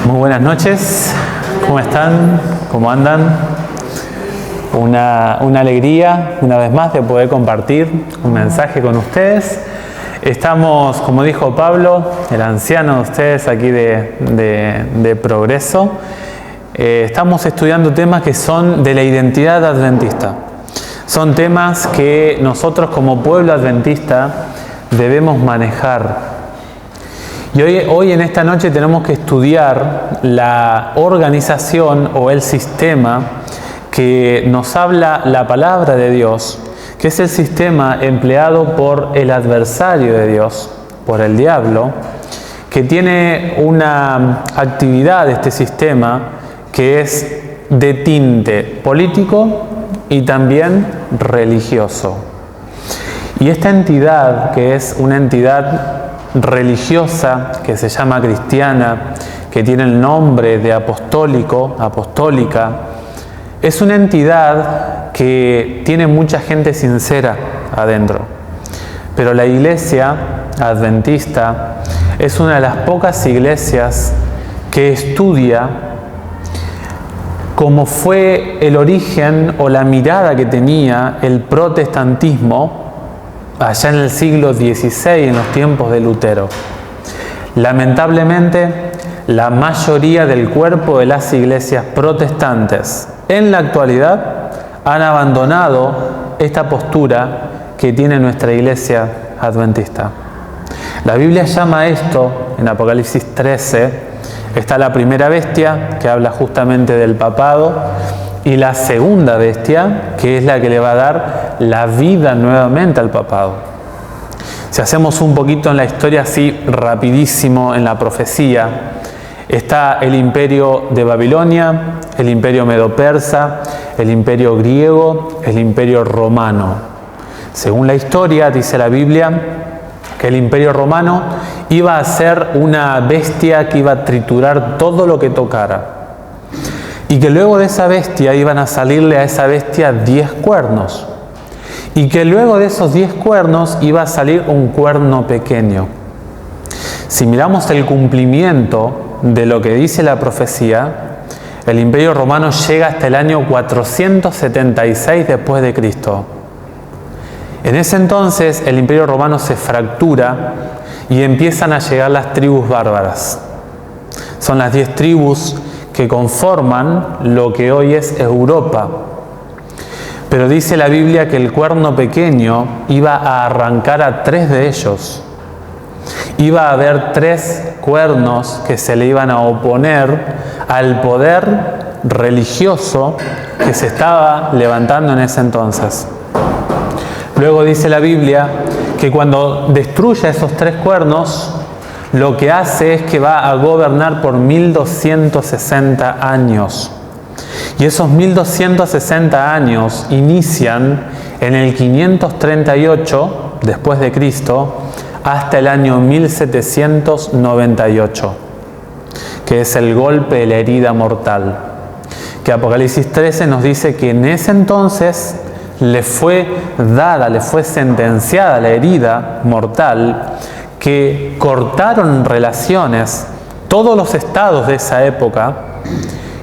Muy buenas noches, ¿cómo están? ¿Cómo andan? Una alegría, una vez más, de poder compartir un mensaje con ustedes. Estamos, como dijo Pablo, el anciano de ustedes aquí de Progreso, estamos estudiando temas que son de la identidad adventista. Son temas que nosotros como pueblo adventista debemos manejar. Y hoy en esta noche tenemos que estudiar la organización o el sistema que nos habla la palabra de Dios, que es el sistema empleado por el adversario de Dios, por el diablo, que tiene una actividad, este sistema, que es de tinte político y también religioso. Y esta entidad, que es una entidad religiosa, que se llama cristiana, que tiene el nombre de apostólica, es una entidad que tiene mucha gente sincera adentro. Pero la iglesia adventista es una de las pocas iglesias que estudia cómo fue el origen o la mirada que tenía el protestantismo allá en el siglo XVI, en los tiempos de Lutero. Lamentablemente, la mayoría del cuerpo de las iglesias protestantes en la actualidad han abandonado esta postura que tiene nuestra iglesia adventista. La Biblia llama a esto, en Apocalipsis 13, está la primera bestia, que habla justamente del papado, y la segunda bestia, que es la que le va a dar la vida nuevamente al papado. Si hacemos un poquito en la historia así rapidísimo en la profecía, está el imperio de Babilonia, el imperio medo-persa, el imperio griego, el imperio romano. Según la historia, dice la Biblia, que el imperio romano iba a ser una bestia que iba a triturar todo lo que tocara. Y que luego de esa bestia iban a salirle a esa bestia 10 cuernos. Y que luego de esos 10 cuernos iba a salir un cuerno pequeño. Si miramos el cumplimiento de lo que dice la profecía, el Imperio Romano llega hasta el año 476 después de Cristo. En ese entonces el Imperio Romano se fractura y empiezan a llegar las tribus bárbaras. Son las 10 tribus que conforman lo que hoy es Europa. Pero dice la Biblia que el cuerno pequeño iba a arrancar a 3 de ellos. Iba a haber 3 cuernos que se le iban a oponer al poder religioso que se estaba levantando en ese entonces. Luego dice la Biblia que cuando destruye esos 3 cuernos, lo que hace es que va a gobernar por 1260 años. Y esos 1260 años inician en el 538 después de Cristo hasta el año 1798, que es el golpe de la herida mortal. Que Apocalipsis 13 nos dice que en ese entonces le fue sentenciada la herida mortal, que cortaron relaciones todos los estados de esa época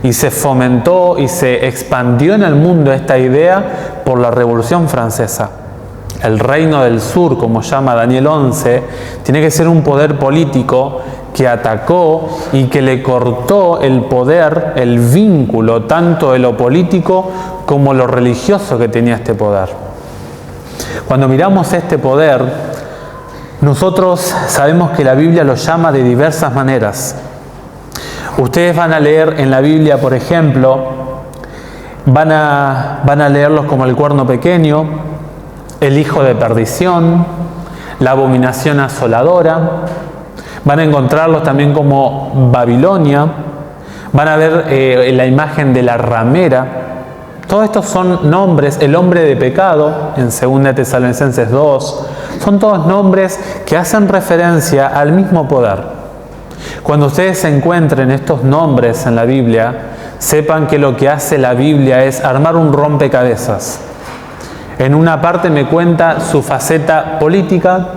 y se fomentó y se expandió en el mundo esta idea por la Revolución Francesa. El Reino del Sur, como llama Daniel 11, tiene que ser un poder político que atacó y que le cortó el poder, el vínculo, tanto de lo político como lo religioso que tenía este poder. Cuando miramos este poder, nosotros sabemos que la Biblia lo llama de diversas maneras. Ustedes van a leer en la Biblia, por ejemplo, van a leerlos como el cuerno pequeño, el hijo de perdición, la abominación asoladora. Van a encontrarlos también como Babilonia. Van a ver la imagen de la ramera. Todos estos son nombres, el hombre de pecado, en 2 Tesalonicenses 2, son todos nombres que hacen referencia al mismo poder. Cuando ustedes encuentren estos nombres en la Biblia, sepan que lo que hace la Biblia es armar un rompecabezas. En una parte me cuenta su faceta política,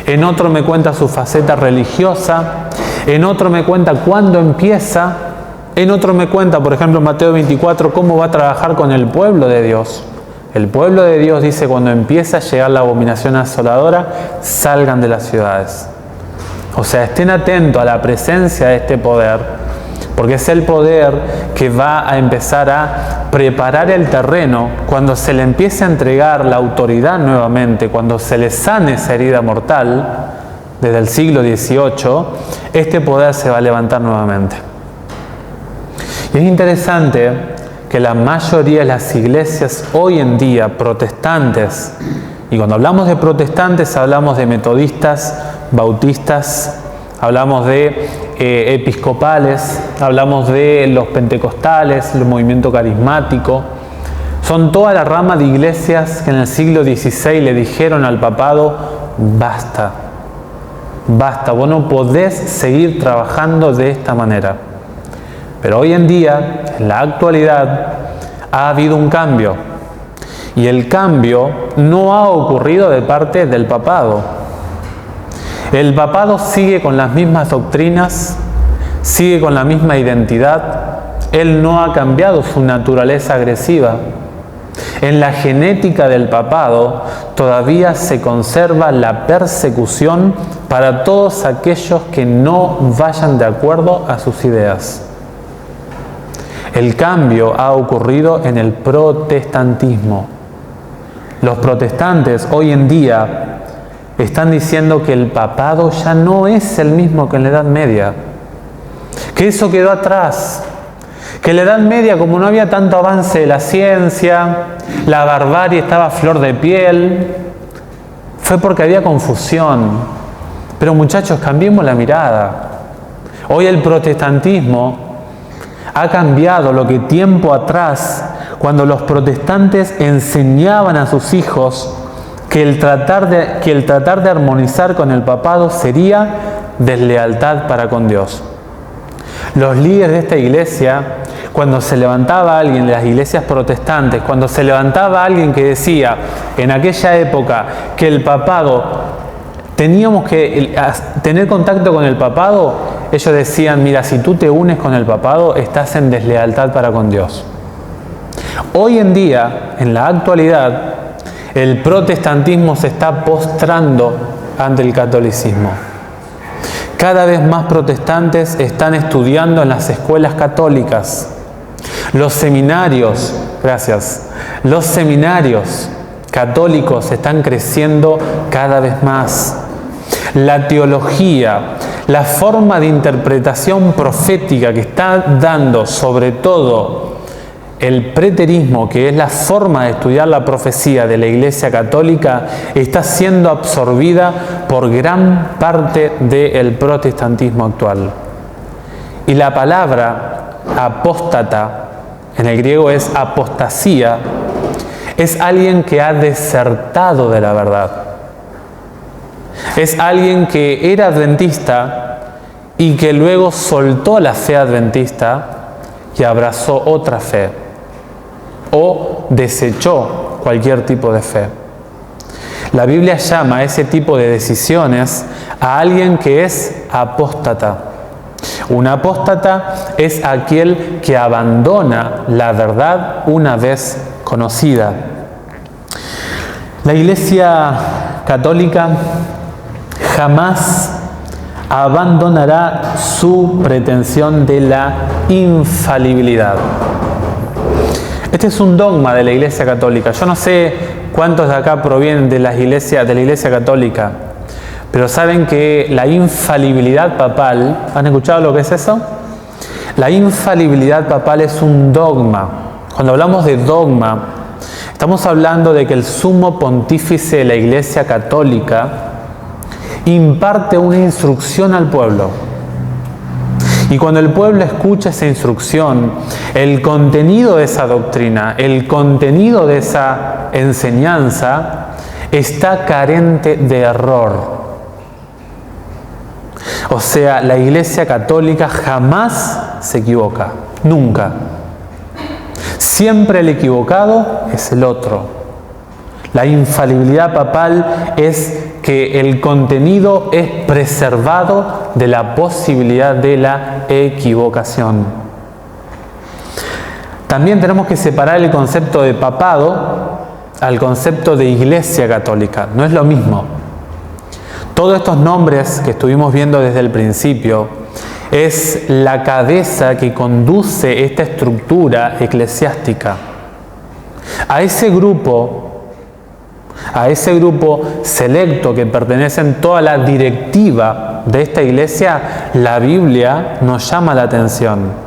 en otro me cuenta su faceta religiosa, En otro me cuenta cuándo empieza. En otro me cuenta, por ejemplo, en Mateo 24, cómo va a trabajar con el pueblo de Dios. El pueblo de Dios dice, cuando empieza a llegar la abominación asoladora, salgan de las ciudades. O sea, estén atentos a la presencia de este poder, porque es el poder que va a empezar a preparar el terreno cuando se le empiece a entregar la autoridad nuevamente, cuando se le sane esa herida mortal, desde el siglo XVIII, este poder se va a levantar nuevamente. Y es interesante que la mayoría de las iglesias hoy en día protestantes, y cuando hablamos de protestantes hablamos de metodistas, bautistas, hablamos de episcopales, hablamos de los pentecostales, el movimiento carismático, son toda la rama de iglesias que en el siglo XVI le dijeron al papado, basta, basta, vos no podés seguir trabajando de esta manera. Pero hoy en día, en la actualidad, ha habido un cambio. Y el cambio no ha ocurrido de parte del papado. El papado sigue con las mismas doctrinas, sigue con la misma identidad. Él no ha cambiado su naturaleza agresiva. En la genética del papado todavía se conserva la persecución para todos aquellos que no vayan de acuerdo a sus ideas. El cambio ha ocurrido en el protestantismo. Los protestantes hoy en día están diciendo que el papado ya no es el mismo que en la Edad Media, que eso quedó atrás, que en la Edad Media, como no había tanto avance de la ciencia, la barbarie estaba a flor de piel, fue porque había confusión. Pero muchachos, cambiemos la mirada. Hoy el protestantismo ha cambiado lo que tiempo atrás, cuando los protestantes enseñaban a sus hijos que el tratar de armonizar con el papado sería deslealtad para con Dios. Los líderes de esta iglesia, cuando se levantaba alguien de las iglesias protestantes, cuando se levantaba alguien que decía en aquella época que el papado, teníamos que tener contacto con el papado, ellos decían, mira, si tú te unes con el papado, estás en deslealtad para con Dios. Hoy en día, en la actualidad, el protestantismo se está postrando ante el catolicismo. Cada vez más protestantes están estudiando en las escuelas católicas. Los seminarios, los seminarios católicos están creciendo cada vez más. La teología, la forma de interpretación profética que está dando sobre todo el preterismo, que es la forma de estudiar la profecía de la Iglesia Católica, está siendo absorbida por gran parte del protestantismo actual. Y la palabra apóstata, en el griego es apostasía, es alguien que ha desertado de la verdad. Es alguien que era adventista y que luego soltó la fe adventista y abrazó otra fe o desechó cualquier tipo de fe. La Biblia llama a ese tipo de decisiones a alguien que es apóstata. Un apóstata es aquel que abandona la verdad una vez conocida. La Iglesia Católica jamás abandonará su pretensión de la infalibilidad. Este es un dogma de la Iglesia Católica. Yo no sé cuántos de acá provienen de la Iglesia Católica, pero saben que la infalibilidad papal, ¿han escuchado lo que es eso? La infalibilidad papal es un dogma. Cuando hablamos de dogma, estamos hablando de que el sumo pontífice de la Iglesia Católica imparte una instrucción al pueblo. Y cuando el pueblo escucha esa instrucción, el contenido de esa doctrina, el contenido de esa enseñanza, está carente de error. O sea, la Iglesia Católica jamás se equivoca, nunca. Siempre el equivocado es el otro. La infalibilidad papal es que el contenido es preservado de la posibilidad de la equivocación. También tenemos que separar el concepto de papado al concepto de Iglesia Católica. No es lo mismo. Todos estos nombres que estuvimos viendo desde el principio es la cabeza que conduce esta estructura eclesiástica. A ese grupo selecto que pertenece en toda la directiva de esta iglesia, la Biblia nos llama la atención.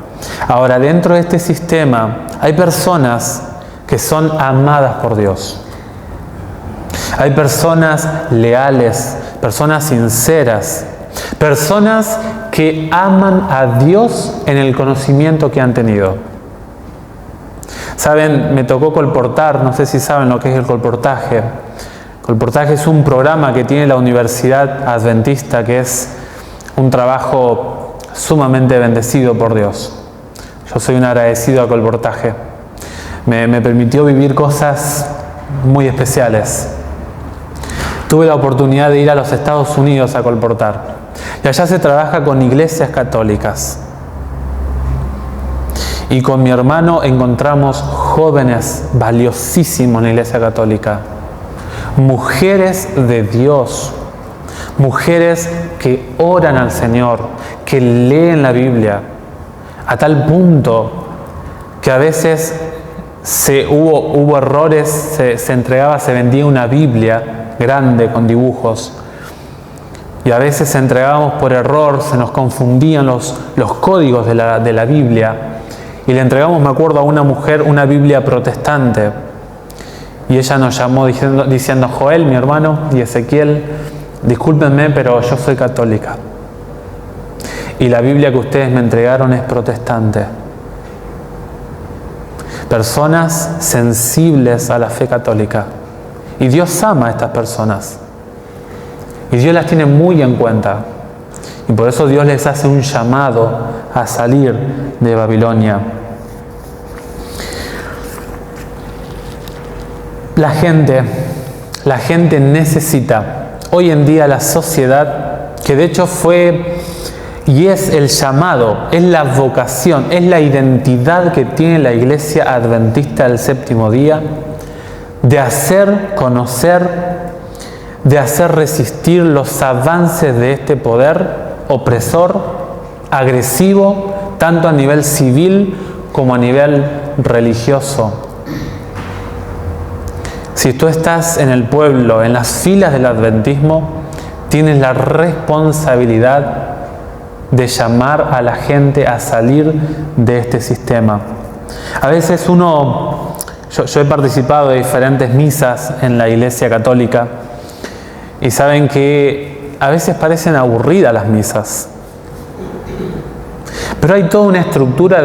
Ahora, dentro de este sistema hay personas que son amadas por Dios. Hay personas leales, personas sinceras, personas que aman a Dios en el conocimiento que han tenido. Saben, me tocó colportar, no sé si saben lo que es el colportaje. Colportaje es un programa que tiene la Universidad Adventista, que es un trabajo sumamente bendecido por Dios. Yo soy un agradecido a colportaje. Me permitió vivir cosas muy especiales. Tuve la oportunidad de ir a los Estados Unidos a colportar. Y allá se trabaja con iglesias católicas. Y con mi hermano encontramos jóvenes valiosísimos en la iglesia católica. Mujeres de Dios. Mujeres que oran al Señor, que leen la Biblia. A tal punto que a veces hubo errores, se vendía una Biblia grande con dibujos. Y a veces entregábamos por error, se nos confundían los códigos de la Biblia. Y le entregamos, me acuerdo, a una mujer una Biblia protestante. Y ella nos llamó diciendo, Joel, mi hermano, y Ezequiel, discúlpenme, pero yo soy católica. Y la Biblia que ustedes me entregaron es protestante. Personas sensibles a la fe católica. Y Dios ama a estas personas. Y Dios las tiene muy en cuenta. Y por eso Dios les hace un llamado a salir de Babilonia. La gente necesita, hoy en día la sociedad, que de hecho fue y es el llamado, es la vocación, es la identidad que tiene la Iglesia Adventista del Séptimo Día, de hacer conocer, de hacer resistir los avances de este poder opresor, agresivo, tanto a nivel civil como a nivel religioso. Si tú estás en el pueblo, en las filas del adventismo, tienes la responsabilidad de llamar a la gente a salir de este sistema. A veces yo he participado de diferentes misas en la Iglesia Católica y saben que a veces parecen aburridas las misas. Pero hay toda una estructura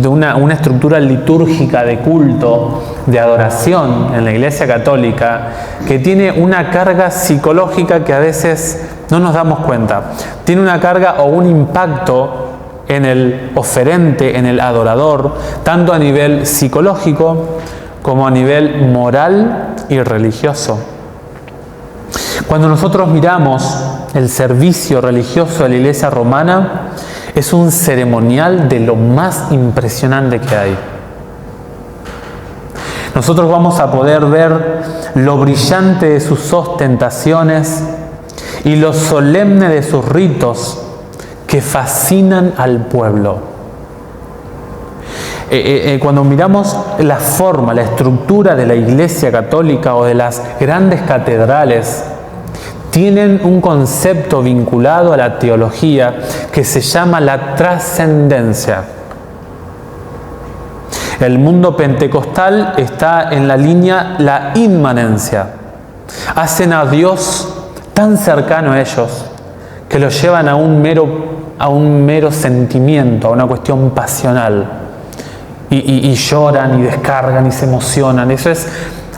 una estructura litúrgica de culto, de adoración en la Iglesia Católica, que tiene una carga psicológica que a veces no nos damos cuenta. Tiene una carga o un impacto en el oferente, en el adorador, tanto a nivel psicológico como a nivel moral y religioso. Cuando nosotros miramos el servicio religioso de la Iglesia romana, es un ceremonial de lo más impresionante que hay. Nosotros vamos a poder ver lo brillante de sus ostentaciones y lo solemne de sus ritos que fascinan al pueblo. Cuando miramos la forma, la estructura de la Iglesia Católica o de las grandes catedrales, tienen un concepto vinculado a la teología que se llama la trascendencia. El mundo pentecostal está en la línea la inmanencia. Hacen a Dios tan cercano a ellos que lo llevan a un mero sentimiento, a una cuestión pasional. Y lloran y descargan y se emocionan. Eso es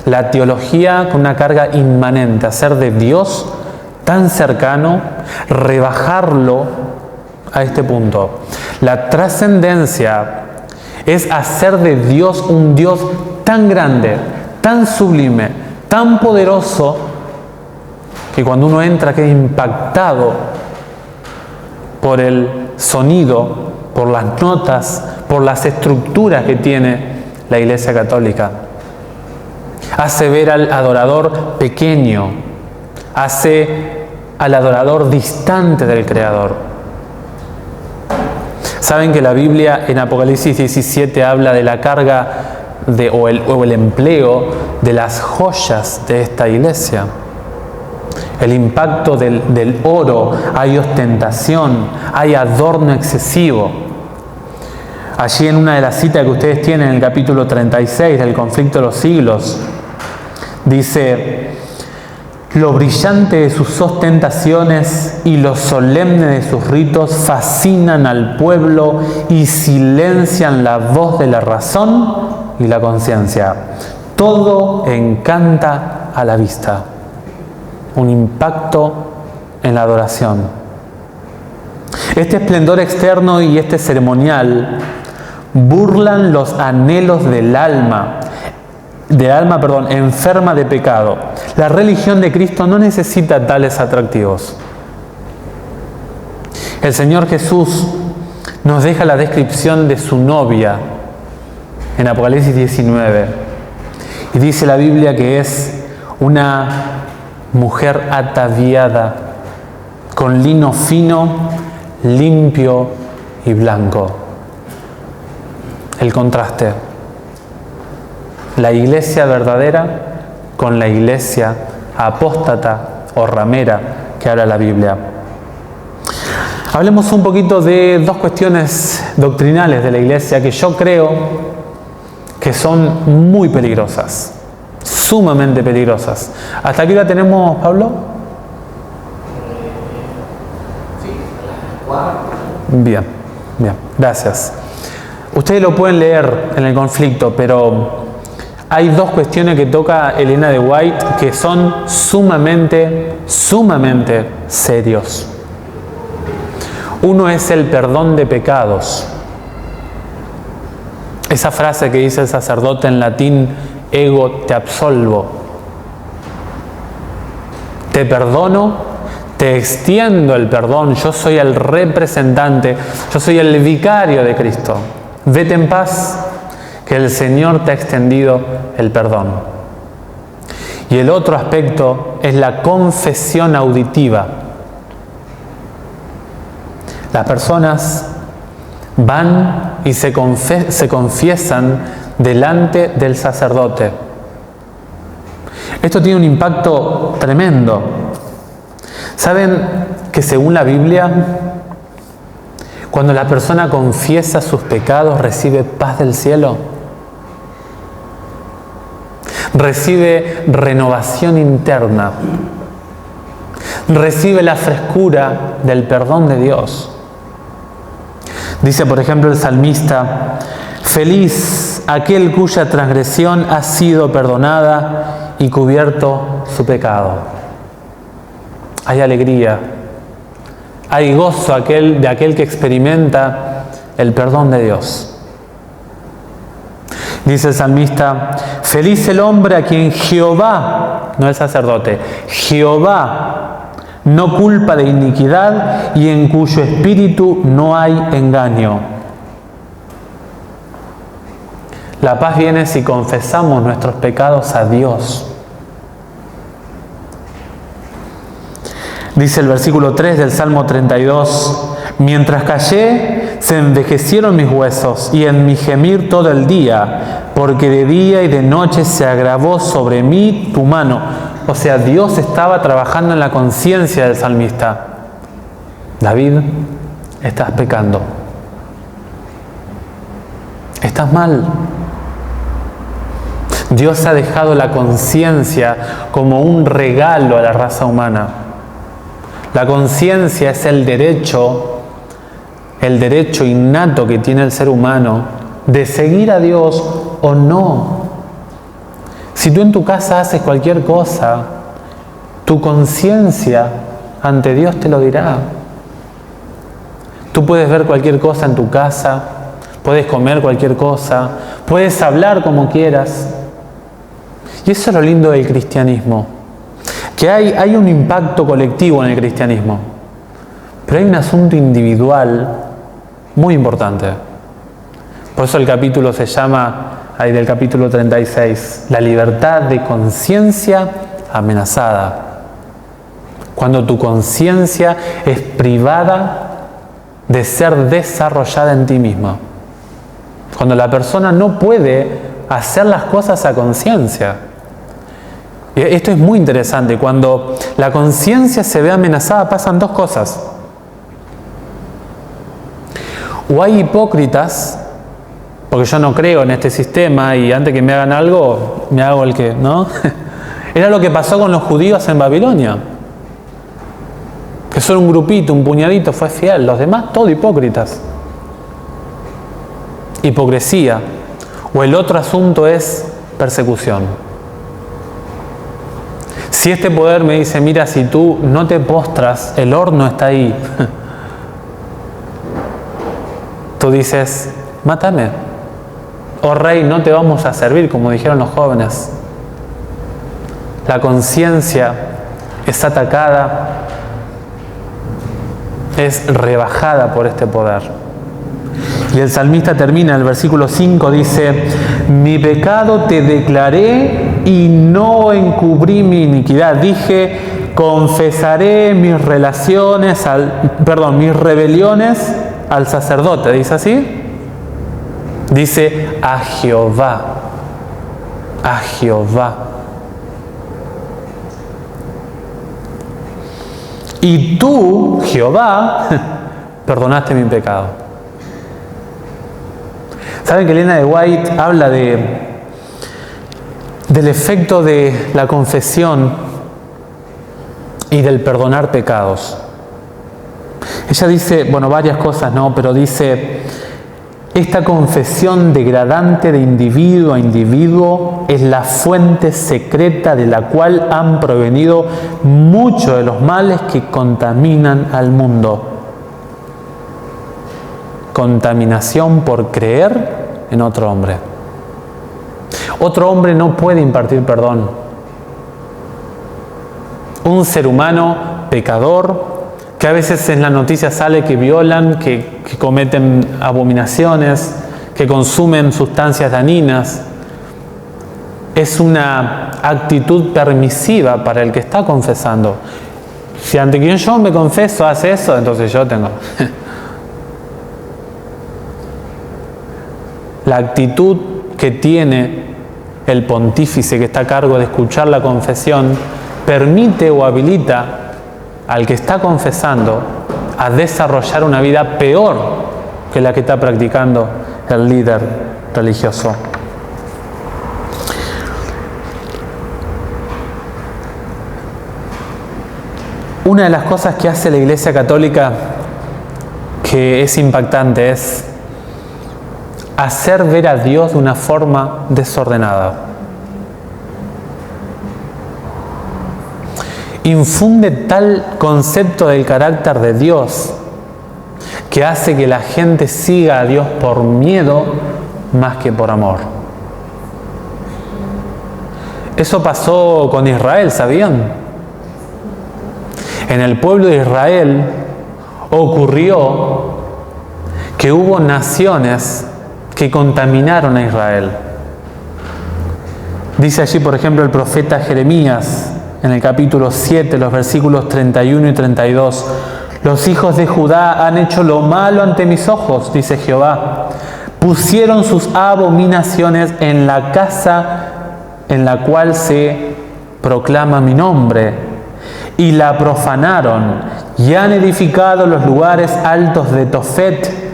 la teología con una carga inmanente, hacer de Dios tan cercano, rebajarlo a este punto. La trascendencia es hacer de Dios un Dios tan grande, tan sublime, tan poderoso, que cuando uno entra queda impactado por el sonido, por las notas, por las estructuras que tiene la Iglesia Católica. Hace ver al adorador pequeño, hace al adorador distante del Creador. Saben que la Biblia en Apocalipsis 17 habla de la carga o el empleo de las joyas de esta iglesia. El impacto del oro, hay ostentación, hay adorno excesivo. Allí en una de las citas que ustedes tienen en el capítulo 36 del Conflicto de los Siglos, dice: lo brillante de sus ostentaciones y lo solemne de sus ritos fascinan al pueblo y silencian la voz de la razón y la conciencia. Todo encanta a la vista. Un impacto en la adoración. Este esplendor externo y este ceremonial burlan los anhelos del alma enferma de pecado. La religión de Cristo no necesita tales atractivos. El Señor Jesús nos deja la descripción de su novia en Apocalipsis 19. Y dice la Biblia que es una mujer ataviada con lino fino, limpio y blanco. El contraste. La iglesia verdadera con la iglesia apóstata o ramera que habla la Biblia. Hablemos un poquito de dos cuestiones doctrinales de la iglesia que yo creo que son muy peligrosas, sumamente peligrosas. ¿Hasta aquí la tenemos, Pablo? Bien, gracias. Ustedes lo pueden leer en el conflicto, pero hay dos cuestiones que toca Elena de White que son sumamente serios. Uno es el perdón de pecados. Esa frase que dice el sacerdote en latín: ego te absolvo. Te perdono, te extiendo el perdón. Yo soy el representante, yo soy el vicario de Cristo. Vete en paz, que el Señor te ha extendido el perdón. Y el otro aspecto es la confesión auditiva. Las personas van y se confiesan delante del sacerdote. Esto tiene un impacto tremendo. ¿Saben que según la Biblia, cuando la persona confiesa sus pecados, recibe paz del cielo? Recibe renovación interna. Recibe la frescura del perdón de Dios. Dice, por ejemplo, el salmista: feliz aquel cuya transgresión ha sido perdonada y cubierto su pecado. Hay alegría, hay gozo de aquel que experimenta el perdón de Dios. Dice el salmista: feliz el hombre a quien Jehová, no el sacerdote, Jehová no culpa de iniquidad y en cuyo espíritu no hay engaño. La paz viene si confesamos nuestros pecados a Dios. Dice el versículo 3 del Salmo 32: mientras callé, se envejecieron mis huesos y en mi gemir todo el día, porque de día y de noche se agravó sobre mí tu mano. O sea, Dios estaba trabajando en la conciencia del salmista. David, estás pecando. Estás mal. Dios ha dejado la conciencia como un regalo a la raza humana. La conciencia es el derecho innato que tiene el ser humano de seguir a Dios o no. Si tú en tu casa haces cualquier cosa, tu conciencia ante Dios te lo dirá. Tú puedes ver cualquier cosa en tu casa, puedes comer cualquier cosa, puedes hablar como quieras. Y eso es lo lindo del cristianismo, que hay un impacto colectivo en el cristianismo. Pero hay un asunto individual muy importante. Por eso el capítulo se llama, ahí del capítulo 36, la libertad de conciencia amenazada. Cuando tu conciencia es privada de ser desarrollada en ti misma. Cuando la persona no puede hacer las cosas a conciencia. Esto es muy interesante. Cuando la conciencia se ve amenazada pasan dos cosas. O hay hipócritas, porque yo no creo en este sistema y antes que me hagan algo, me hago el que, ¿no? Era lo que pasó con los judíos en Babilonia. Que solo un grupito, un puñadito fue fiel, los demás todo hipócritas. Hipocresía. O el otro asunto es persecución. Si este poder me dice, mira, si tú no te postras, el horno está ahí. Tú dices, mátame. Oh rey, no te vamos a servir, como dijeron los jóvenes. La conciencia es atacada, es rebajada por este poder. Y el salmista termina, el versículo 5 dice, mi pecado te declaré y no encubrí mi iniquidad. Dije, confesaré mis rebeliones al sacerdote. ¿Dice así? Dice, a Jehová. A Jehová. Y tú, Jehová, perdonaste mi pecado. ¿Saben que Elena de White habla del efecto de la confesión y del perdonar pecados? Ella dice, bueno, varias cosas, ¿no? Pero dice, esta confesión degradante de individuo a individuo es la fuente secreta de la cual han provenido muchos de los males que contaminan al mundo. Contaminación por creer en otro hombre. Otro hombre no puede impartir perdón. Un ser humano pecador, que a veces en la noticia sale que violan, que cometen abominaciones, que consumen sustancias dañinas, es una actitud permisiva para el que está confesando. Si ante quien yo me confeso hace eso, entonces yo tengo... La actitud que tiene el pontífice que está a cargo de escuchar la confesión permite o habilita al que está confesando a desarrollar una vida peor que la que está practicando el líder religioso. Una de las cosas que hace la Iglesia Católica que es impactante es hacer ver a Dios de una forma desordenada. Infunde tal concepto del carácter de Dios que hace que la gente siga a Dios por miedo más que por amor. Eso pasó con Israel, ¿sabían? En el pueblo de Israel ocurrió que hubo naciones que contaminaron a Israel. Dice allí, por ejemplo, el profeta Jeremías, en el capítulo 7, los versículos 31 y 32. Los hijos de Judá han hecho lo malo ante mis ojos, dice Jehová. Pusieron sus abominaciones en la casa en la cual se proclama mi nombre, y la profanaron, y han edificado los lugares altos de Tofet,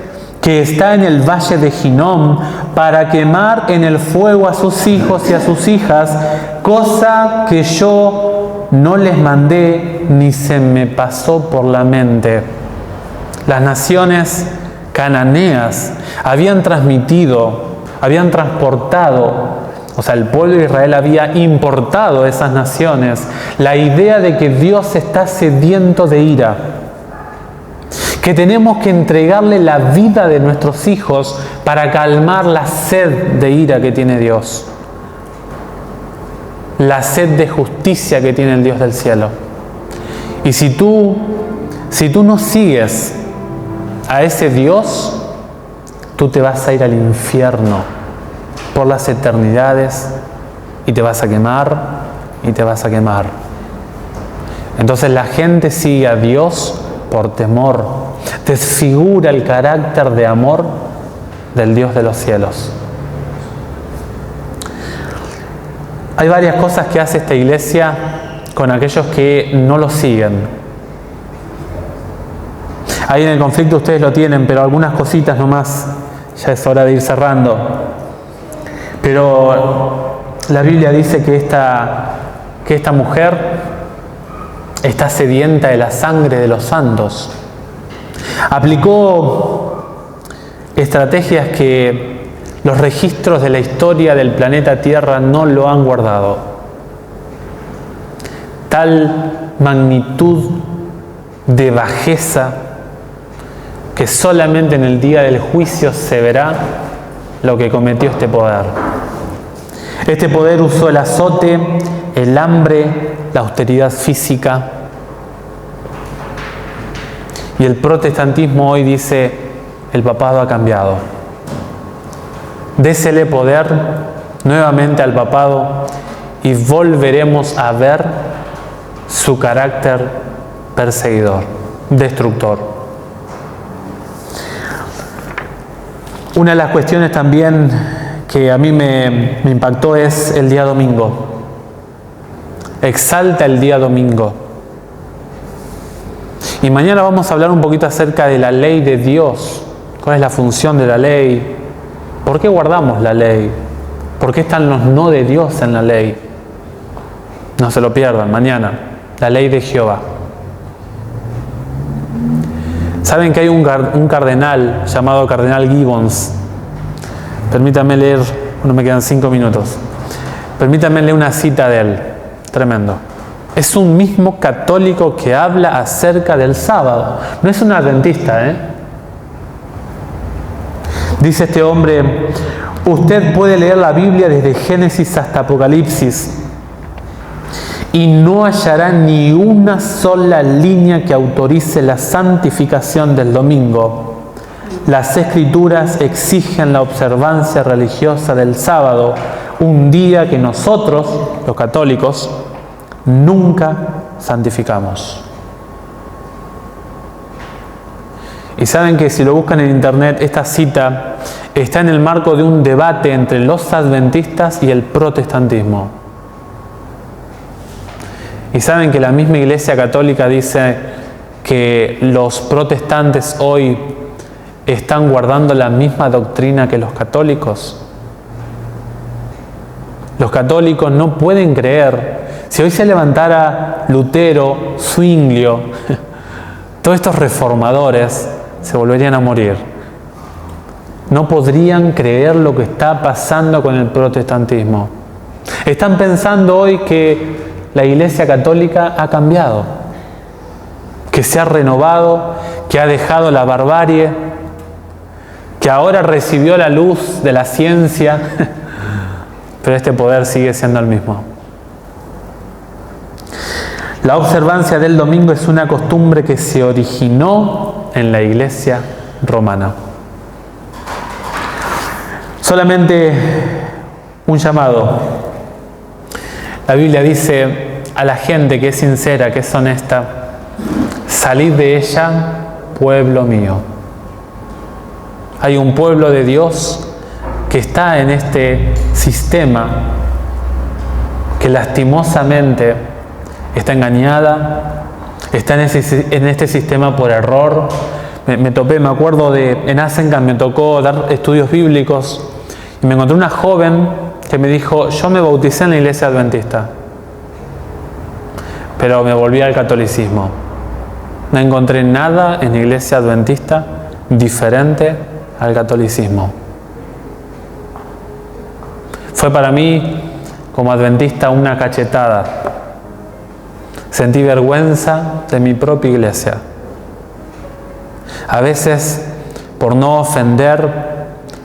que está en el valle de Hinnom, para quemar en el fuego a sus hijos y a sus hijas, cosa que yo no les mandé ni se me pasó por la mente. Las naciones cananeas habían transportado, o sea, el pueblo de Israel había importado a esas naciones la idea de que Dios está sediento de ira, que tenemos que entregarle la vida de nuestros hijos para calmar la sed de ira que tiene Dios, la sed de justicia que tiene el Dios del cielo. Y si tú Si tú no sigues a ese Dios, tú te vas a ir al infierno por las eternidades y te vas a quemar y te vas a quemar. Entonces la gente sigue a Dios por temor, desfigura el carácter de amor del Dios de los cielos. Hay varias cosas que hace esta iglesia con aquellos que no lo siguen. Ahí en el conflicto ustedes lo tienen, pero algunas cositas nomás, ya es hora de ir cerrando. Pero la Biblia dice que esta mujer está sedienta de la sangre de los santos. Aplicó estrategias que los registros de la historia del planeta Tierra no lo han guardado. Tal magnitud de bajeza que solamente en el día del juicio se verá lo que cometió este poder. Este poder usó el azote, el hambre, la austeridad física. Y el protestantismo hoy dice, el papado ha cambiado. Désele poder nuevamente al papado y volveremos a ver su carácter perseguidor, destructor. Una de las cuestiones también que a mí me impactó es el día domingo. Exalta el día domingo. Y mañana vamos a hablar un poquito acerca de la ley de Dios. ¿Cuál es la función de la ley? ¿Por qué guardamos la ley? ¿Por qué están los no de Dios en la ley? No se lo pierdan, mañana. La ley de Jehová. Saben que hay un cardenal llamado Cardenal Gibbons. Permítanme leer, me quedan 5 minutos. Permítanme leer una cita de él. Tremendo. Es un mismo católico que habla acerca del sábado. No es un adventista, Dice este hombre, usted puede leer la Biblia desde Génesis hasta Apocalipsis y no hallará ni una sola línea que autorice la santificación del domingo. Las Escrituras exigen la observancia religiosa del sábado, un día que nosotros, los católicos, nunca santificamos. Y saben que si lo buscan en internet, esta cita está en el marco de un debate entre los adventistas y el protestantismo. Y saben que la misma Iglesia Católica dice que los protestantes hoy están guardando la misma doctrina que los católicos. Los católicos no pueden creer. Si hoy se levantara Lutero, Zwinglio, todos estos reformadores se volverían a morir. No podrían creer lo que está pasando con el protestantismo. Están pensando hoy que la Iglesia Católica ha cambiado, que se ha renovado, que ha dejado la barbarie, que ahora recibió la luz de la ciencia, pero este poder sigue siendo el mismo. La observancia del domingo es una costumbre que se originó en la Iglesia romana. Solamente un llamado. La Biblia dice a la gente que es sincera, que es honesta, salid de ella, pueblo mío. Hay un pueblo de Dios que está en este sistema, que lastimosamente está engañada, está en este sistema por error. Me acuerdo en Asengan me tocó dar estudios bíblicos y me encontré una joven que me dijo, yo me bauticé en la iglesia adventista, pero me volví al catolicismo. No encontré nada en la iglesia adventista diferente al catolicismo. Fue para mí, como adventista, una cachetada. Sentí vergüenza de mi propia iglesia. A veces, por no ofender,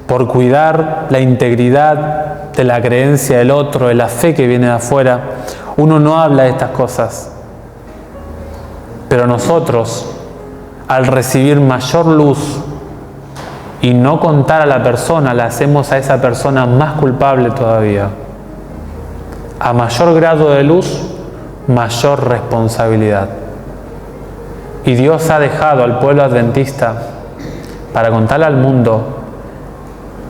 por cuidar la integridad de la creencia del otro, de la fe que viene de afuera, uno no habla de estas cosas. Pero nosotros, al recibir mayor luz y no contar a la persona, le hacemos a esa persona más culpable todavía. A mayor grado de luz, mayor responsabilidad. Y Dios ha dejado al pueblo adventista para contarle al mundo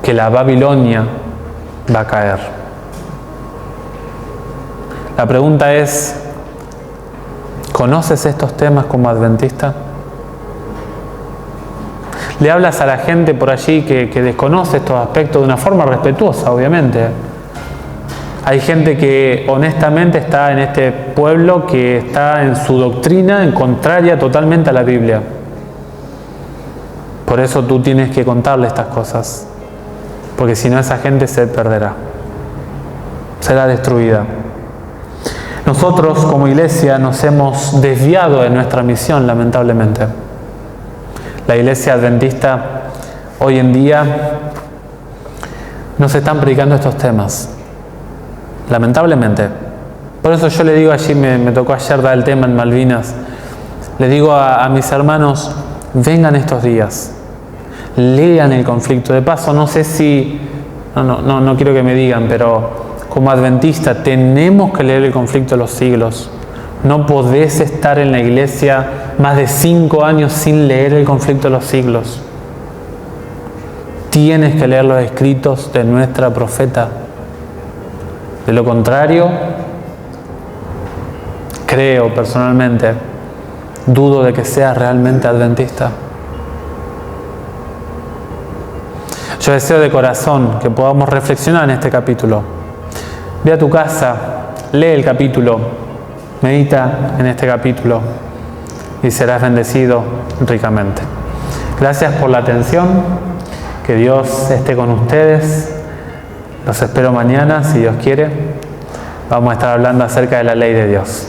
que la Babilonia va a caer. La pregunta es, ¿conoces estos temas como adventista? Le hablas a la gente por allí que desconoce estos aspectos de una forma respetuosa, obviamente. Hay gente que honestamente está en este pueblo que está en su doctrina en contraria totalmente a la Biblia. Por eso tú tienes que contarle estas cosas, porque si no esa gente se perderá, será destruida. Nosotros como iglesia nos hemos desviado de nuestra misión, lamentablemente. La iglesia adventista hoy en día no se están predicando estos temas, lamentablemente. Por eso yo le digo allí, me tocó ayer dar el tema en Malvinas, le digo a mis hermanos, vengan estos días, lean el conflicto. De paso, no sé si, no quiero que me digan, pero como adventista tenemos que leer el conflicto de los siglos. No podés estar en la iglesia más de 5 años sin leer el conflicto de los siglos. Tienes que leer los escritos de nuestra profeta. De lo contrario, creo personalmente, dudo de que seas realmente adventista. Yo deseo de corazón que podamos reflexionar en este capítulo. Ve a tu casa, lee el capítulo, medita en este capítulo y serás bendecido ricamente. Gracias por la atención, que Dios esté con ustedes. Los espero mañana, si Dios quiere. Vamos a estar hablando acerca de la ley de Dios.